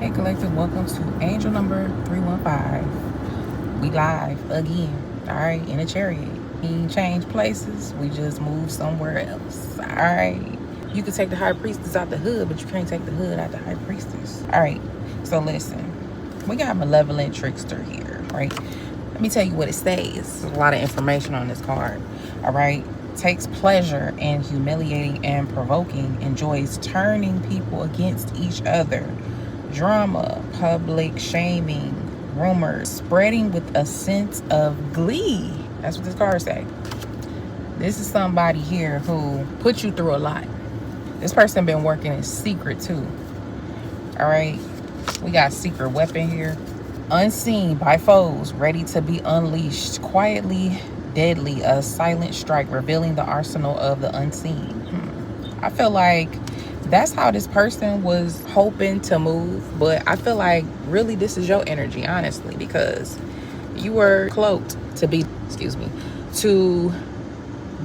Hey collective, welcome to angel number 315. We live again, all right, in a chariot. We ain't change places, we just move somewhere else, all right. You can take the high priestess out the hood, but you can't take the hood out the high priestess. All right, so listen, we got malevolent trickster here, right? Let me tell you what it says. There's a lot of information on this card, all right. Takes pleasure in humiliating and provoking, enjoys turning people against each other, drama, public shaming, rumors, spreading with a sense of glee. That's what this card say. This is somebody here who put you through a lot. This person been working in secret too. All right, we got secret weapon here. Unseen by foes, ready to be unleashed. Quietly deadly, a silent strike revealing the arsenal of the unseen. I feel like that's how this person was hoping to move, but I feel like really this is your energy, honestly, because you were cloaked to be, to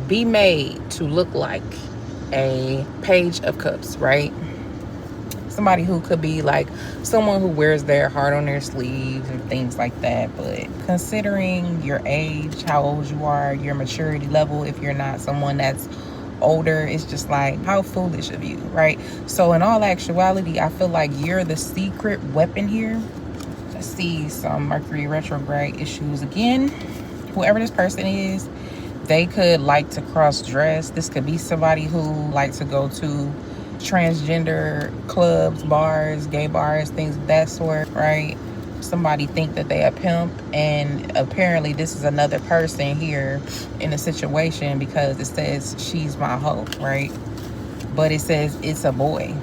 be made to look like a page of cups, right? Somebody who could be like someone who wears their heart on their sleeves and things like that. But considering your age, how old you are, your maturity level, if you're not someone that's older, it's just like, how foolish of you, right? So in all actuality, I feel like you're the secret weapon here. Let's see some Mercury retrograde issues again. Whoever this person is, they could like to cross dress. This could be somebody who likes to go to transgender clubs, bars, gay bars, things of that sort, right? Somebody think that they a pimp, and apparently this is another person here in a situation, because it says she's my hoe, right? But it says it's a boy.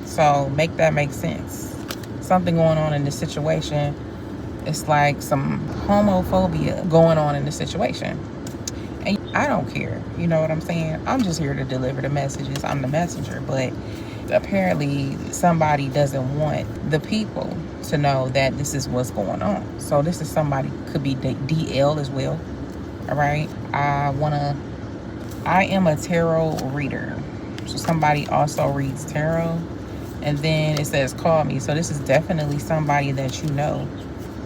So make that make sense. Something going on in this situation. It's like some homophobia going on in the situation. And I don't care, you know what I'm saying? I'm just here to deliver the messages. I'm the messenger. But apparently somebody doesn't want the people to know that this is what's going on. So this is somebody, could be DL as well. All right. I am a tarot reader. So somebody also reads tarot. And then it says call me. So this is definitely somebody that you know.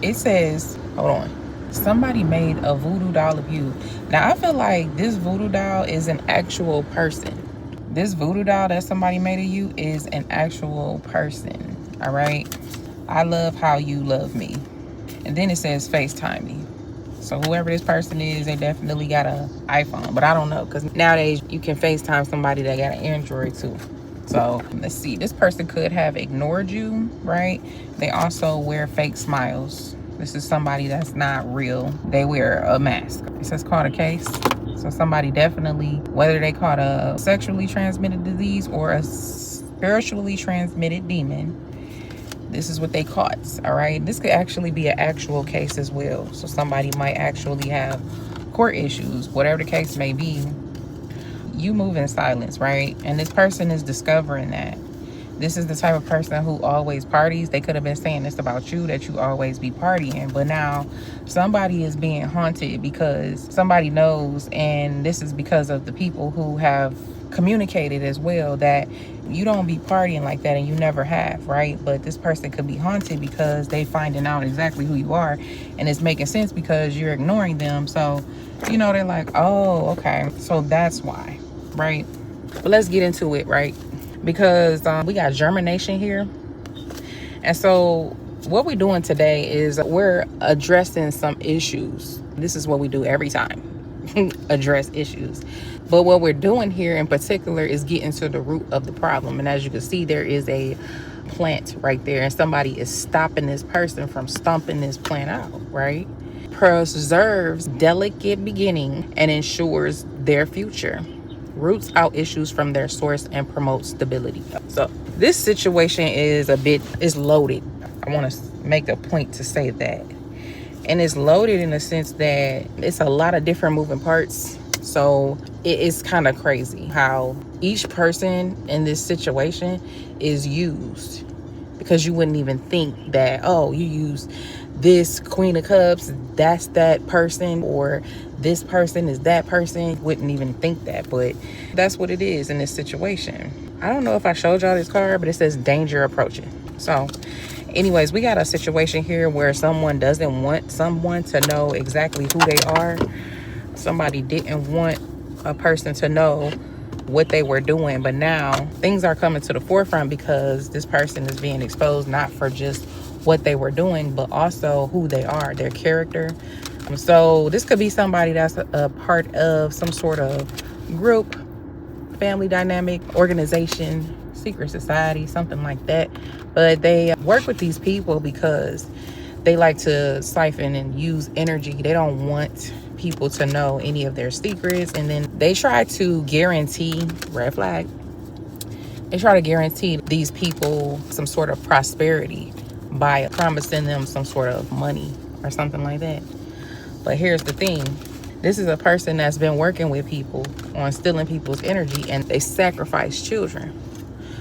It says, hold on. Somebody made a voodoo doll of you. Now I feel like this voodoo doll is an actual person. This voodoo doll that somebody made of you is an actual person. All right. I love how you love me. And then it says FaceTime me. So whoever this person is, they definitely got an iPhone. But I don't know, because nowadays you can FaceTime somebody that got an Android too. So let's see. This person could have ignored you, right? They also wear fake smiles. This is somebody that's not real. They wear a mask. It says caught a case. So somebody definitely, whether they caught a sexually transmitted disease or a spiritually transmitted demon, this is what they caught, all right? This could actually be an actual case as well. So somebody might actually have court issues, whatever the case may be. You move in silence, right? And this person is discovering that. This is the type of person who always parties. They could have been saying this about you, that you always be partying. But now somebody is being haunted because somebody knows. And this is because of the people who have communicated as well that you don't be partying like that, and you never have, right? But this person could be haunted because they finding out exactly who you are. And it's making sense because you're ignoring them. So, you know, they're like, oh, okay. So that's why, right? But let's get into it, right? Because we got germination here. And so what we're doing today is we're addressing some issues. This is what we do every time. Address issues. But what we're doing here in particular is getting to the root of the problem. And as you can see, there is a plant right there, and somebody is stopping this person from stomping this plant out, right? Preserves delicate beginning and ensures their future. Roots out issues from their source and promotes stability. So this situation is loaded. I want to make a point to say that. And it's loaded in the sense that it's a lot of different moving parts. So it is kind of crazy how each person in this situation is used, because you wouldn't even think that, oh, you use this Queen of Cups, that's that person, or this person is that person. Wouldn't even think that, but that's what it is in this situation. I don't know if I showed y'all this card, but it says danger approaching. So Anyways, we got a situation here where someone doesn't want someone to know exactly who they are. Somebody didn't want a person to know what they were doing, but now things are coming to the forefront because this person is being exposed, not for just what they were doing, but also who they are, their character. So this could be somebody that's a part of some sort of group, family dynamic, organization, secret society, something like that. But they work with these people because they like to siphon and use energy. They don't want people to know any of their secrets. And then they try to guarantee, red flag, they try to guarantee these people some sort of prosperity by promising them some sort of money or something like that. But here's the thing. This is a person that's been working with people on stealing people's energy, and they sacrifice children.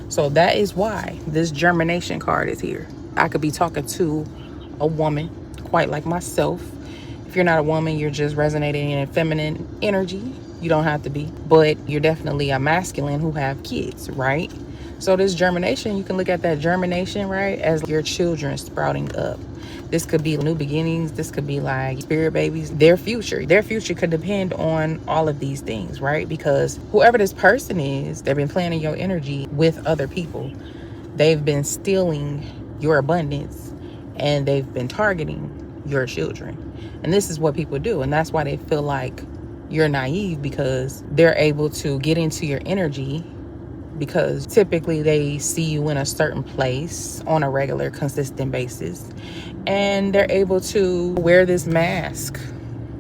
So that is why this germination card is here. I could be talking to a woman, quite like myself. If you're not a woman, you're just resonating in feminine energy. You don't have to be, but you're definitely a masculine who have kids, right? So this germination, you can look at that germination, right, as your children sprouting up. This could be new beginnings. This could be like spirit babies. Their future could depend on all of these things, right? Because whoever this person is, they've been planning your energy with other people. They've been stealing your abundance, and they've been targeting your children. And this is what people do. And that's why they feel like you're naive, because they're able to get into your energy, because typically they see you in a certain place on a regular, consistent basis. And they're able to wear this mask,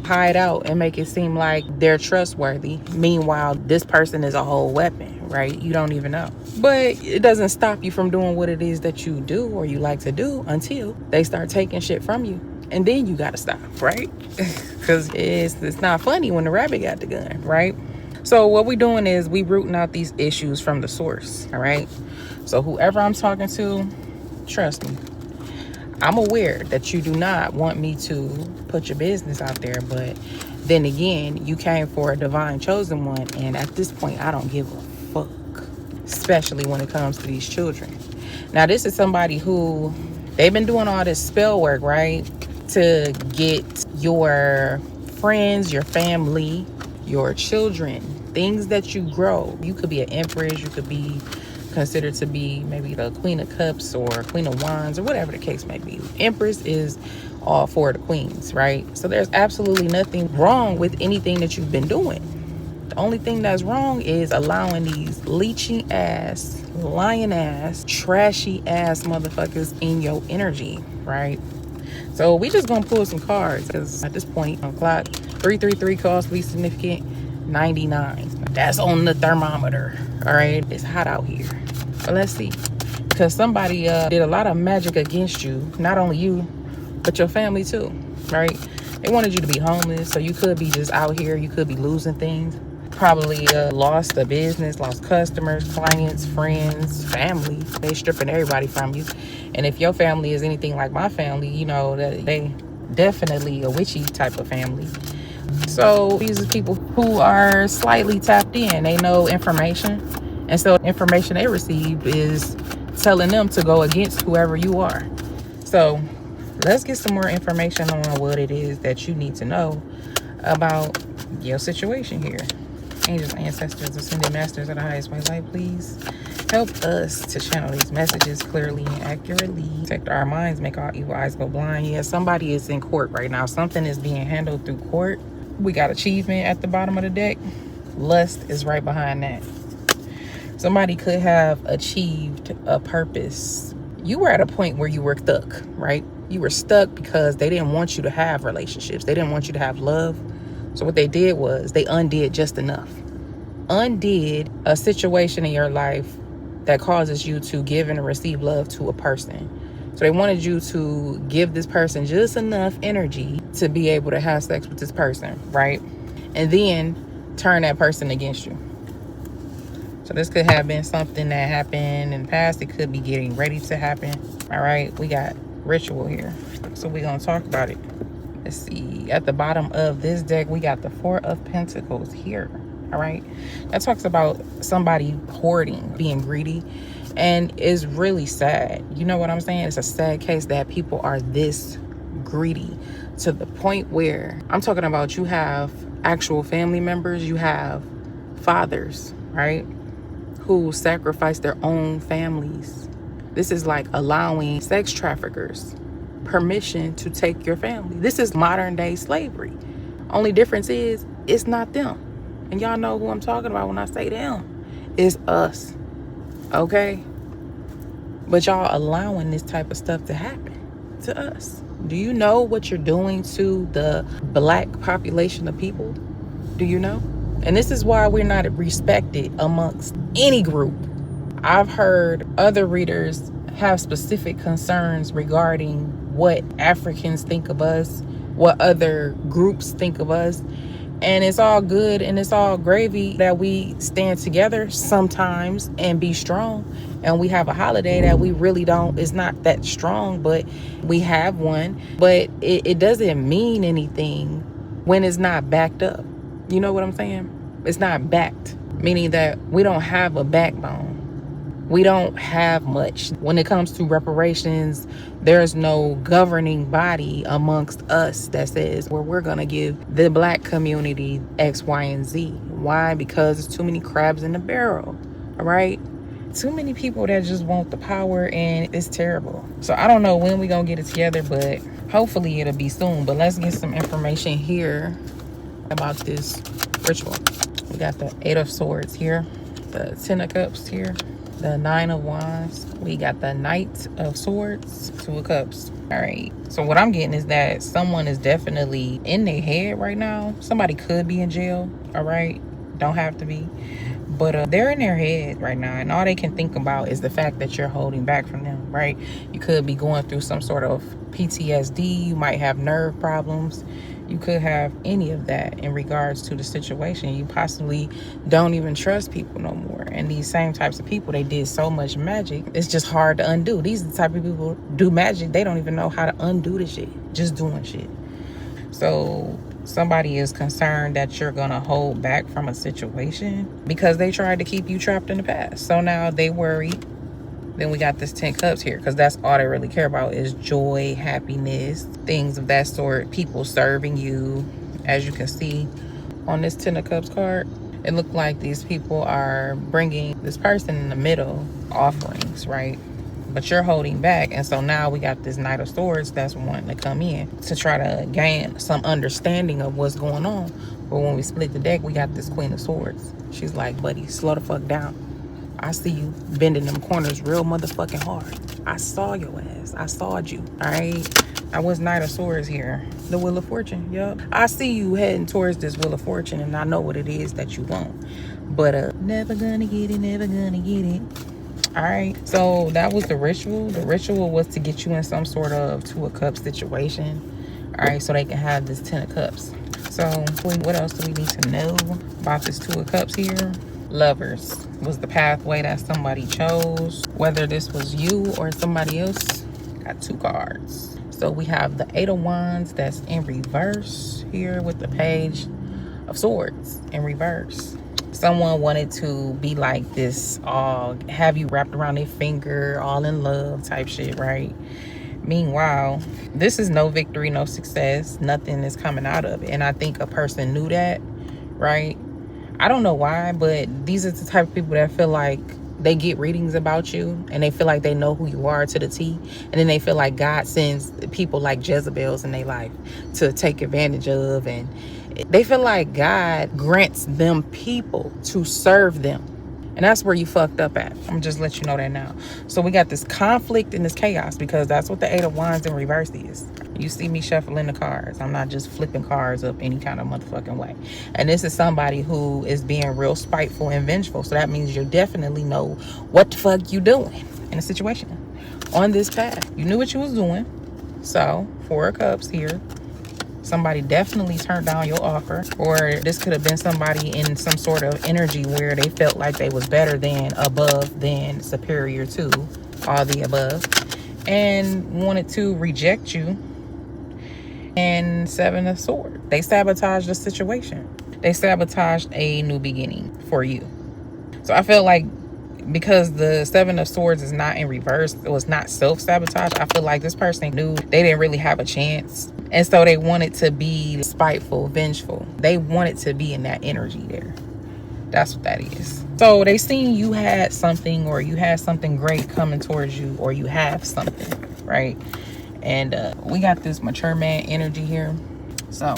hide out, and make it seem like they're trustworthy. Meanwhile, this person is a whole weapon, right? You don't even know. But it doesn't stop you from doing what it is that you do or you like to do until they start taking shit from you. And then you gotta stop, right? Because it's not funny when the rabbit got the gun, right? So what we're doing is we rooting out these issues from the source, all right? So whoever I'm talking to, trust me. I'm aware that you do not want me to put your business out there, but then again, you came for a divine chosen one, and at this point, I don't give a fuck, especially when it comes to these children. Now, this is somebody who, they've been doing all this spell work, right, to get your friends, your family, your children, things that you grow. You could be an empress, you could be considered to be maybe the Queen of Cups or Queen of Wands or whatever the case may be. Empress is all for the queens, right? So there's absolutely nothing wrong with anything that you've been doing. The only thing that's wrong is allowing these leeching ass, lying ass, trashy ass motherfuckers in your energy, right? So we just gonna pull some cards, because at this point on clock, 333 cost least significant 99. That's on the thermometer. All right, it's hot out here. But let's see, because somebody did a lot of magic against you. Not only you, but your family too, right? They wanted you to be homeless, so you could be just out here. You could be losing things. Probably lost a business, lost customers, clients, friends, family. They stripping everybody from you. And if your family is anything like my family, you know that they definitely a witchy type of family. So these are people who are slightly tapped in. They know information, and so information they receive is telling them to go against whoever you are. So let's get some more information on what it is that you need to know about your situation here. Angels, ancestors, ascended masters of the highest way light, please help us to channel these messages clearly and accurately. Protect our minds, make our evil eyes go blind. Yeah, somebody is in court right now. Something is being handled through court. We got achievement at the bottom of the deck. Lust is right behind that. Somebody could have achieved a purpose. You were at a point where you were stuck, right? You were stuck because they didn't want you to have relationships. They didn't want you to have love. So what they did was they undid just enough. Undid a situation in your life that causes you to give and receive love to a person. So they wanted you to give this person just enough energy to be able to have sex with this person, right? And then turn that person against you. So this could have been something that happened in the past. It could be getting ready to happen. All right, we got ritual here. So we're going to talk about it. Let's see. At the bottom of this deck, we got the Four of Pentacles here. All right. That talks about somebody hoarding, being greedy. And it's really sad. You know what I'm saying? It's a sad case that people are this greedy to the point where I'm talking about you have actual family members, you have fathers, right, who sacrifice their own families. This is like allowing sex traffickers permission to take your family. This is modern day slavery. Only difference is it's not them. And y'all know who I'm talking about when I say them. It's us. Okay? But y'all allowing this type of stuff to happen to us. Do you know what you're doing to the black population of people? Do you know? And this is why we're not respected amongst any group. I've heard other readers have specific concerns regarding what Africans think of us, what other groups think of us. And it's all good and it's all gravy that we stand together sometimes and be strong. And we have a holiday that we really don't, it's not that strong, but we have one. But it doesn't mean anything when it's not backed up. You know what I'm saying? It's not backed, meaning that we don't have a backbone. We don't have much. When it comes to reparations, there's no governing body amongst us that says, well, we're gonna give the black community X, Y, and Z. Why? Because there's too many crabs in the barrel, all right? Too many people that just want the power, and it's terrible. So I don't know when we're gonna get it together, but hopefully it'll be soon. But let's get some information here about this ritual. We got the 8 of Swords here, the 10 of Cups here, the 9 of Wands. We got the Knight of Swords, 2 of Cups. All right. So what I'm getting is that someone is definitely in their head right now. Somebody could be in jail. All right. Don't have to be. But they're in their head right now. And all they can think about is the fact that you're holding back from them, right? You could be going through some sort of PTSD. You might have nerve problems. You could have any of that in regards to the situation. You possibly don't even trust people no more. And these same types of people, they did so much magic. It's just hard to undo. These are the type of people who do magic. They don't even know how to undo the shit. Just doing shit. So somebody is concerned that you're going to hold back from a situation because they tried to keep you trapped in the past. So now they worry. Then we got this 10 Cups here because that's all they really care about is joy, happiness, things of that sort. People serving you. As you can see on this 10 of Cups card, it looked like these people are bringing this person in the middle offerings, right? But you're holding back. And so now we got this Knight of Swords that's wanting to come in to try to gain some understanding of what's going on. But when we split the deck, we got this Queen of Swords. She's like, buddy, slow the fuck down. I see you bending them corners real motherfucking hard. I saw your ass. I sawed you. All right. I was Knight of Swords here. The Wheel of Fortune. Yup. I see you heading towards this Wheel of Fortune, and I know what it is that you want. But never gonna get it. Never gonna get it. All right. So that was the ritual. The ritual was to get you in some sort of 2 of Cups situation. All right. So they can have this 10 of Cups. So what else do we need to know about this 2 of Cups here? Lovers was the pathway that somebody chose, whether this was you or somebody else. Got 2 cards. So we have the 8 of Wands that's in reverse here with the Page of Swords in reverse. Someone wanted to be like this, all have you wrapped around their finger, all in love type shit, right? Meanwhile, this is no victory, no success. Nothing is coming out of it. And I think a person knew that, right? I don't know why, but these are the type of people that feel like they get readings about you and they feel like they know who you are to the T. And then they feel like God sends people like Jezebels in their life to take advantage of. And they feel like God grants them people to serve them. And that's where you fucked up at. I'm gonna just let you know that now. So we got this conflict and this chaos because that's what the 8 of Wands in reverse is. You see me shuffling the cards. I'm not just flipping cards up any kind of motherfucking way. And this is somebody who is being real spiteful and vengeful. So that means you definitely know what the fuck you doing in a situation on this path. You knew what you was doing. So 4 of Cups here. Somebody definitely turned down your offer, or this could have been somebody in some sort of energy where they felt like they was better than, above than, superior to, all the above, and wanted to reject you. And 7 of Swords. They sabotaged the situation. They sabotaged a new beginning for you. So I feel like because the Seven of Swords is not in reverse, it was not self-sabotage. I feel like this person knew they didn't really have a chance, and so they wanted to be spiteful, vengeful. They wanted to be in that energy there. That's what that is. So they seen you had something, or you had something great coming towards you, or you have something, right? And we got this mature man energy here. So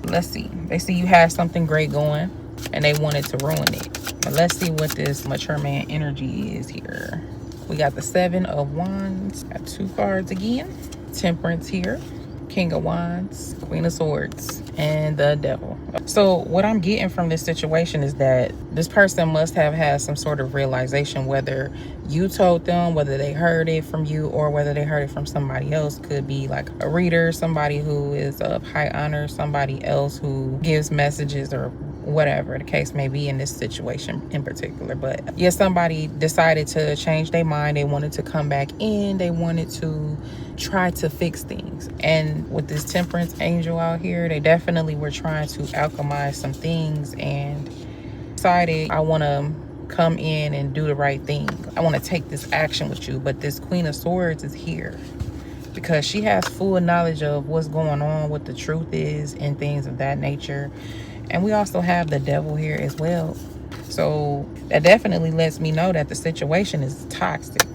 let's see. They see you had something great going, and they wanted to ruin it. But let's see what this mature man energy is here. We got the Seven of Wands. Got 2 cards again. Temperance here. King of Wands, Queen of Swords, and the Devil. So what I'm getting from this situation is that this person must have had some sort of realization, whether you told them, whether they heard it from you, or whether they heard it from somebody else. Could be like a reader, somebody who is of high honor, somebody else who gives messages, or whatever the case may be in this situation in particular. But yeah, somebody decided to change their mind. They wanted to come back in. They wanted to try to fix things. And with this Temperance angel out here, they definitely were trying to alchemize some things and decided, I want to come in and do the right thing. I want to take this action with you. But this Queen of Swords is here because she has full knowledge of what's going on, what the truth is, and things of that nature. And we also have the Devil here as well. So that definitely lets me know that the situation is toxic.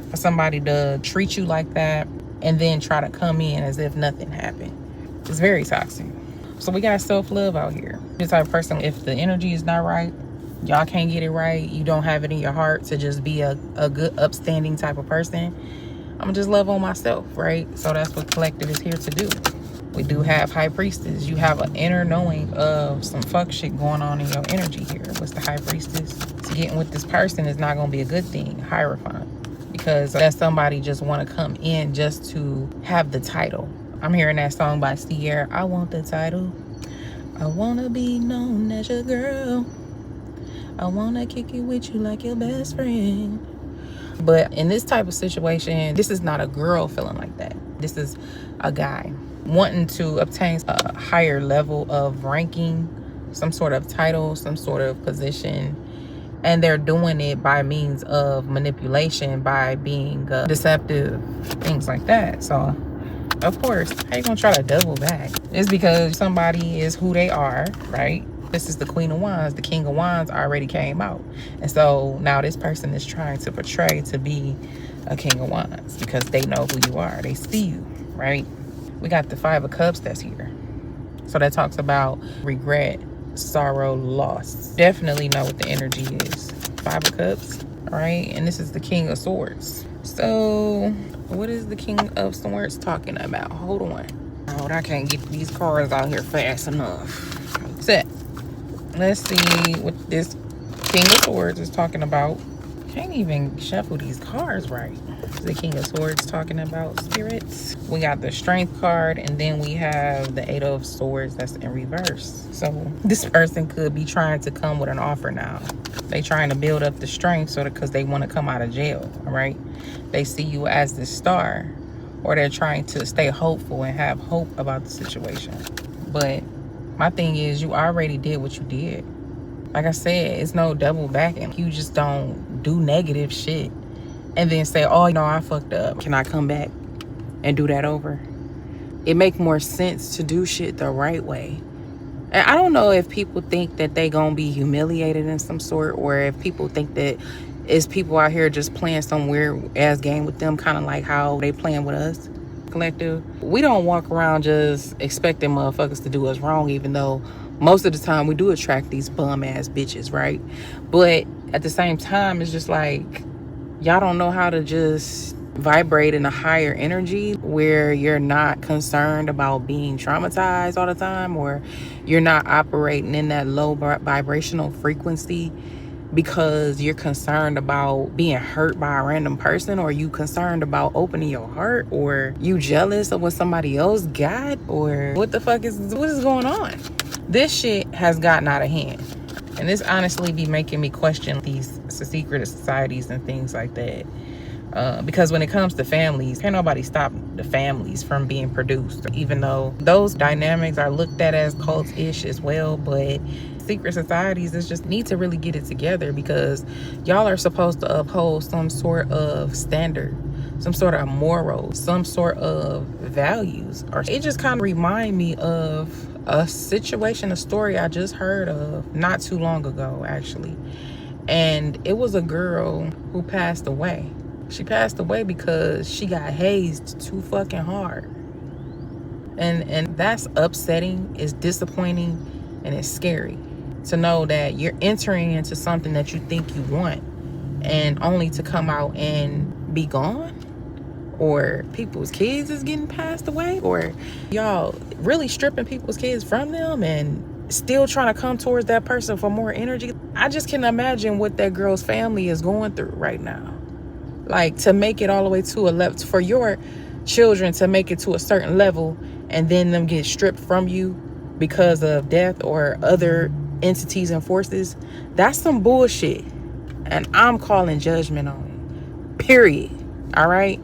For somebody to treat you like that and then try to come in as if nothing happened, it's very toxic. So we got self-love out here. This type of person, if the energy is not right, y'all can't get it right, you don't have it in your heart to just be a good, upstanding type of person, I'm gonna just love on myself, right? So that's what collective is here to do. We do have High Priestess. You have an inner knowing of some fuck shit going on in your energy here. What's the High Priestess? To getting with this person is not gonna be a good thing. Hierophant. Because that somebody just want to come in just to have the title. I'm hearing that song by Sierra. I want the title. I want to be known as your girl. I want to kick it with you like your best friend. But in this type of situation, this is not a girl feeling like that. This is a guy wanting to obtain a higher level of ranking, some sort of title, some sort of position. And they're doing it by means of manipulation, by being deceptive, things like that. So, of course, how you gonna try to double back? It's because somebody is who they are, right? This is the Queen of Wands. The King of Wands already came out. And so now this person is trying to portray to be a King of Wands because they know who you are. They see you, right? We got the Five of Cups that's here. So that talks about regret, sorrow, loss. Definitely know what the energy is. Five of Cups, all right? And this is the King of Swords. So what is the King of Swords talking about? Hold on. Oh, I can't get these cards out here fast enough. Set. Let's see what this King of Swords is talking about. Can't even shuffle these cards right. The King of Swords talking about spirits. We got the Strength card, and then we have the Eight of Swords that's in reverse. So this person could be trying to come with an offer now. They trying to build up the strength so that because they want to come out of jail, all right? They see you as the star, or they're trying to stay hopeful and have hope about the situation. But my thing is, you already did what you did. Like I said, it's no double backing. You just don't do negative shit and then say, oh, no, I fucked up. Can I come back and do that over? It make more sense to do shit the right way. And I don't know if people think that they gonna be humiliated in some sort, or if people think that it's people out here just playing some weird ass game with them, kind of like how they playing with us. Collective, we don't walk around just expecting motherfuckers to do us wrong, even though most of the time we do attract these bum ass bitches, right? But at the same time, it's just like, y'all don't know how to just vibrate in a higher energy where you're not concerned about being traumatized all the time, or you're not operating in that low vibrational frequency because you're concerned about being hurt by a random person, or you concerned about opening your heart, or you jealous of what somebody else got, or what is going on? This shit has gotten out of hand, and this honestly be making me question these secret societies and things like that. Because when it comes to families, can't nobody stop the families from being produced, even though those dynamics are looked at as cult-ish as well. But secret societies that just need to really get it together, because y'all are supposed to uphold some sort of standard, some sort of moral, some sort of values. Or it just kind of remind me of a situation, a story I just heard of not too long ago, actually. And it was a girl who passed away. She passed away because she got hazed too fucking hard. And that's upsetting, it's disappointing, and it's scary to know that you're entering into something that you think you want, and only to come out and be gone. Or people's kids is getting passed away, or y'all really stripping people's kids from them and still trying to come towards that person for more energy. I just can imagine what that girl's family is going through right now. Like, to make it all the way to a level, for your children to make it to a certain level and then them get stripped from you because of death or other entities and forces, that's some bullshit. And I'm calling judgment on it. Period. All right?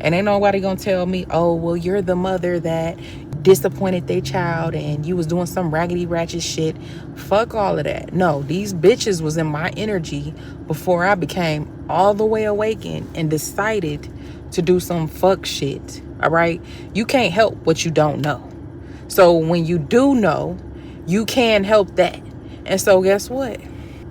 And ain't nobody gonna tell me, oh, well, you're the mother that disappointed their child and you was doing some raggedy ratchet shit. Fuck all of that. No, these bitches was in my energy before I became all the way awakened and decided to do some fuck shit. All right? You can't help what you don't know. So when you do know, you can help that. And so guess what?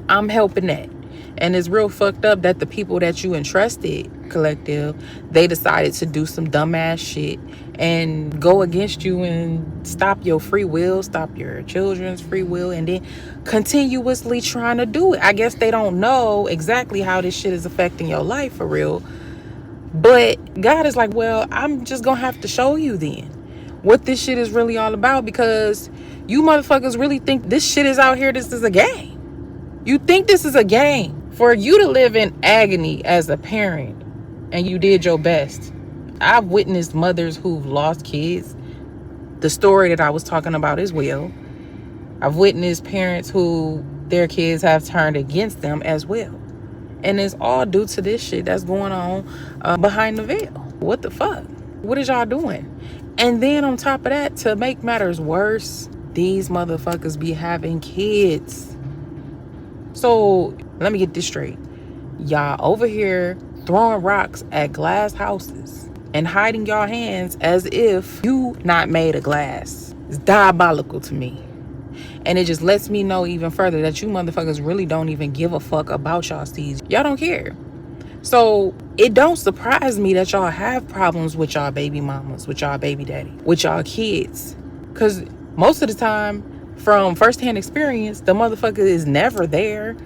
I'm helping that. And it's real fucked up that the people that you entrusted, collective, they decided to do some dumbass shit and go against you and stop your free will, stop your children's free will, and then continuously trying to do it. I guess they don't know exactly how this shit is affecting your life for real. But God is like, well, I'm just gonna have to show you then what this shit is really all about, because you motherfuckers really think this shit is out here, this is a game. You think this is a game. For you to live in agony as a parent, and you did your best. I've witnessed mothers who've lost kids. The story that I was talking about as well. I've witnessed parents who their kids have turned against them as well. And it's all due to this shit that's going on behind the veil. What the fuck? What is y'all doing? And then on top of that, to make matters worse, these motherfuckers be having kids. So let me get this straight. Y'all over here throwing rocks at glass houses and hiding y'all hands as if you not made of glass. It's diabolical to me. And it just lets me know even further that you motherfuckers really don't even give a fuck about y'all seeds. Y'all don't care. So it don't surprise me that y'all have problems with y'all baby mamas, with y'all baby daddy, with y'all kids. Because most of the time, from firsthand experience, the motherfucker is never there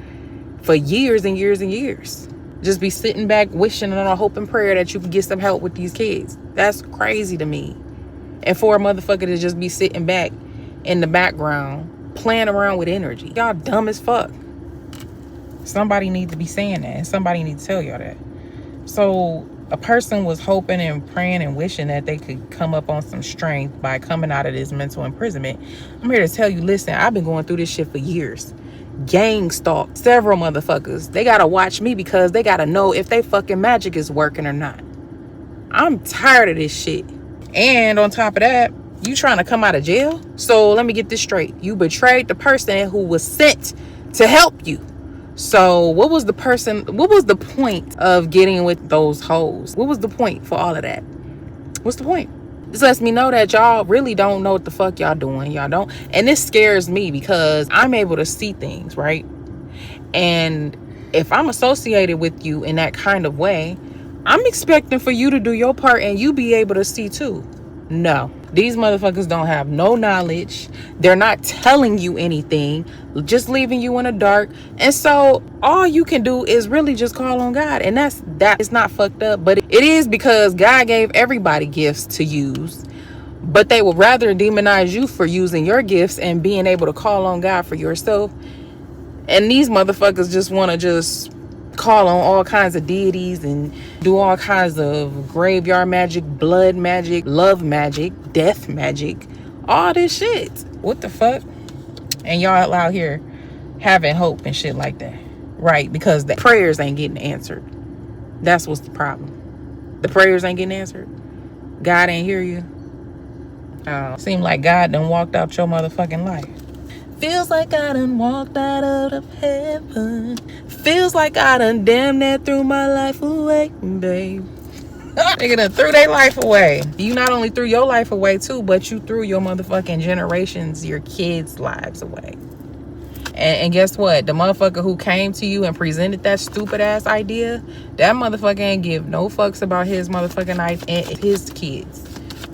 for years and years and years. Just be sitting back wishing on a hope and prayer that you can get some help with these kids. That's crazy to me. And for a motherfucker to just be sitting back in the background playing around with energy. Y'all dumb as fuck. Somebody needs to be saying that, and somebody needs to tell y'all that. So a person was hoping and praying and wishing that they could come up on some strength by coming out of this mental imprisonment. I'm here to tell you, listen, I've been going through this shit for years. Gang stalked several motherfuckers. They gotta watch me because they gotta know if they fucking magic is working or not. I'm tired of this shit. And on top of that, you trying to come out of jail? So let me get this straight. You betrayed the person who was sent to help you. So what was the point of getting with those hoes? What was the point for all of that? What's the point? This lets me know that y'all really don't know what the fuck y'all doing. Y'all don't. And this scares me because I'm able to see things, right? And if I'm associated with you in that kind of way, I'm expecting for you to do your part and you be able to see too. No, these motherfuckers don't have no knowledge. They're not telling you anything, just leaving you in the dark. And so all you can do is really just call on God. And that is not fucked up, but it is, because God gave everybody gifts to use, but they would rather demonize you for using your gifts and being able to call on God for yourself. And these motherfuckers just want to just call on all kinds of deities and do all kinds of graveyard magic, blood magic, love magic, death magic, all this shit. What the fuck? And y'all out here having hope and shit like that, right? Because the prayers ain't getting answered. That's what's the problem. The prayers ain't getting answered. God ain't hear you. Seem like God done walked out your motherfucking life. Feels like I done walked out of heaven. Feels like I done damn that threw my life away, babe. Nigga done threw their life away. You not only threw your life away too, but you threw your motherfucking generations, your kids' lives away. And guess what? The motherfucker who came to you and presented that stupid ass idea, that motherfucker ain't give no fucks about his motherfucking life and his kids.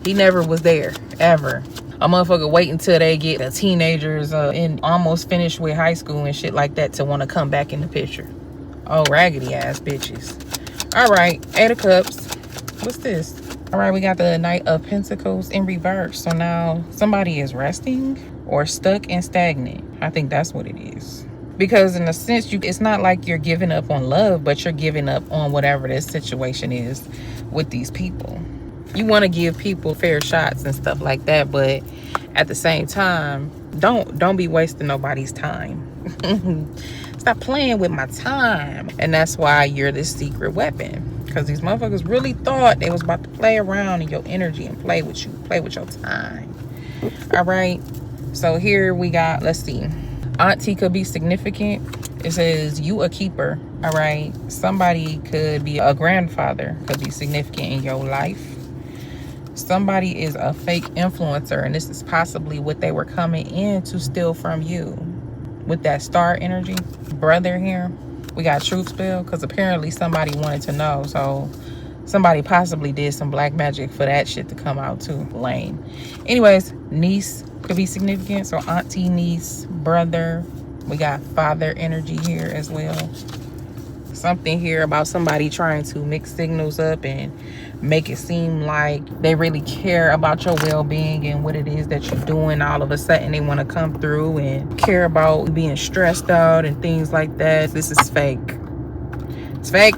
He never was there, ever. A motherfucker wait until they get a teenagers and almost finished with high school and shit like that to want to come back in the picture. Oh, raggedy ass bitches. All right, 8 of Cups. What's this? All right, we got the Knight of Pentacles in reverse. So now somebody is resting or stuck and stagnant. I think that's what it is. Because in a sense, it's not like you're giving up on love, but you're giving up on whatever this situation is with these people. You want to give people fair shots and stuff like that, but at the same time, don't be wasting nobody's time. Stop playing with my time. And that's why you're this secret weapon. Because these motherfuckers really thought they was about to play around in your energy and play with you, play with your time. All right. So here we got, let's see. Auntie could be significant. It says you a keeper. All right. Somebody could be a grandfather, could be significant in your life. Somebody is a fake influencer, and this is possibly what they were coming in to steal from you. With that star energy, brother here, we got truth spell, because apparently somebody wanted to know. So somebody possibly did some black magic for that shit to come out too. Lame. Anyways, niece could be significant. So auntie, niece, brother. We got father energy here as well. Something here about somebody trying to mix signals up and make it seem like they really care about your well-being and what it is that you're doing. All of a sudden they want to come through and care about being stressed out and things like that. This is fake. It's fake.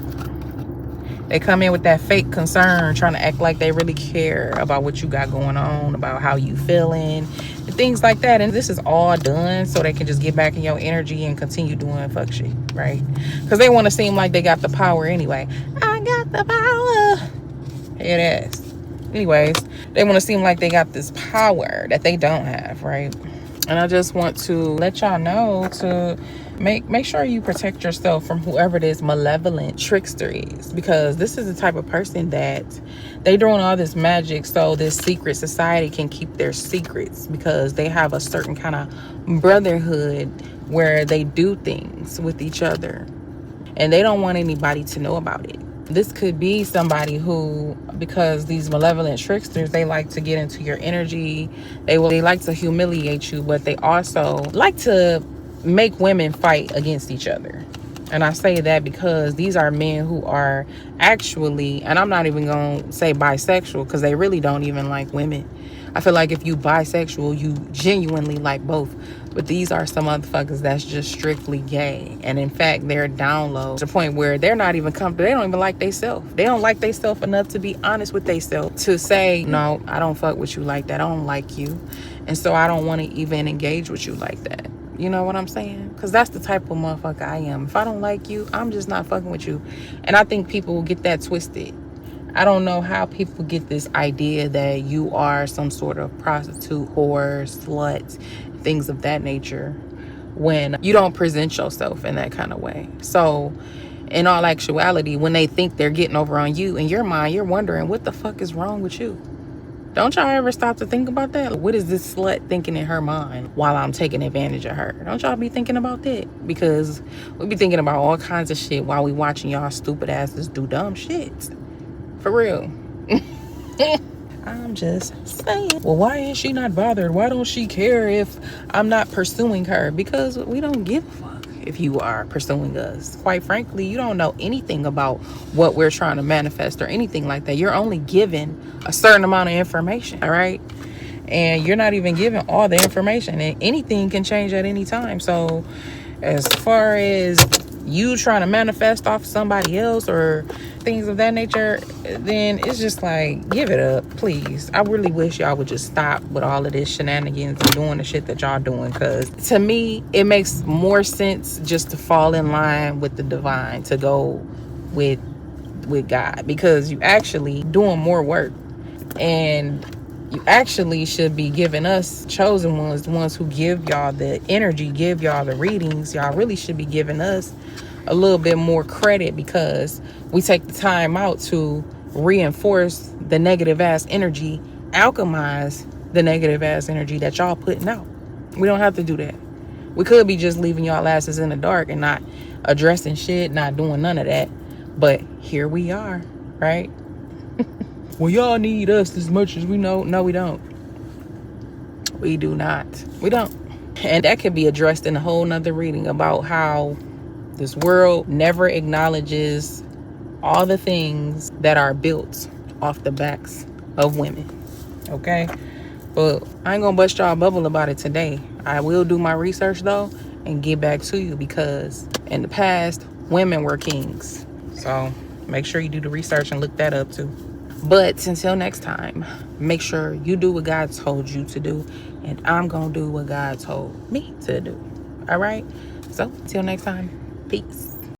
They come in with that fake concern, trying to act like they really care about what you got going on, about how you feeling, and things like that. And this is all done so they can just get back in your energy and continue doing fuck shit, right? Because they want to seem like they got the power anyway. I got the power. It is. Anyways, they want to seem like they got this power that they don't have, right? And I just want to let y'all know to make sure you protect yourself from whoever this malevolent trickster is, because this is the type of person that they doing all this magic so this secret society can keep their secrets, because they have a certain kind of brotherhood where they do things with each other and they don't want anybody to know about it. This could be somebody who, because these malevolent tricksters, they like to get into your energy. They like to humiliate you, but they also like to make women fight against each other. And I say that because these are men who are actually, and I'm not even going to say bisexual, because they really don't even like women. I feel like if you bisexual, you genuinely like both. But these are some motherfuckers that's just strictly gay. And in fact, they're down low to the point where they're not even comfortable. They don't even like theyself. They don't like theyself enough to be honest with theyself, to say, no, I don't fuck with you like that. I don't like you. And so I don't want to even engage with you like that. You know what I'm saying? Because that's the type of motherfucker I am. If I don't like you, I'm just not fucking with you. And I think people will get that twisted. I don't know how people get this idea that you are some sort of prostitute, whore, slut, things of that nature, when you don't present yourself in that kind of way. So in all actuality, when they think they're getting over on you, in your mind, you're wondering, what the fuck is wrong with you? Don't y'all ever stop to think about that? What is this slut thinking in her mind while I'm taking advantage of her? Don't y'all be thinking about that? Because we be thinking about all kinds of shit while we watching y'all stupid asses do dumb shit. For real. I'm just saying. Well, why is she not bothered? Why don't she care if I'm not pursuing her? Because we don't give a fuck if you are pursuing us. Quite frankly, you don't know anything about what we're trying to manifest or anything like that. You're only given a certain amount of information, all right? And you're not even given all the information, and anything can change at any time. So as far as you trying to manifest off somebody else or things of that nature, then it's just like, give it up, please. I really wish y'all would just stop with all of this shenanigans and doing the shit that y'all doing, because to me it makes more sense just to fall in line with the divine, to go with God, because you actually doing more work. And You actually should be giving us chosen ones, the ones who give y'all the energy, give y'all the readings. Y'all really should be giving us a little bit more credit, because we take the time out to reinforce the negative ass energy, alchemize the negative ass energy that y'all putting out. We don't have to do that. We could be just leaving y'all asses in the dark and not addressing shit, not doing none of that. But here we are, right? Well, y'all need us as much as we know. No, we don't. We do not. We don't. And that could be addressed in a whole nother reading about how this world never acknowledges all the things that are built off the backs of women. Okay? But I ain't gonna bust y'all bubble about it today. I will do my research though and get back to you, because in the past, women were kings. So make sure you do the research and look that up too. But until next time, make sure you do what God told you to do, and I'm gonna do what God told me to do. All right? So until next time, peace.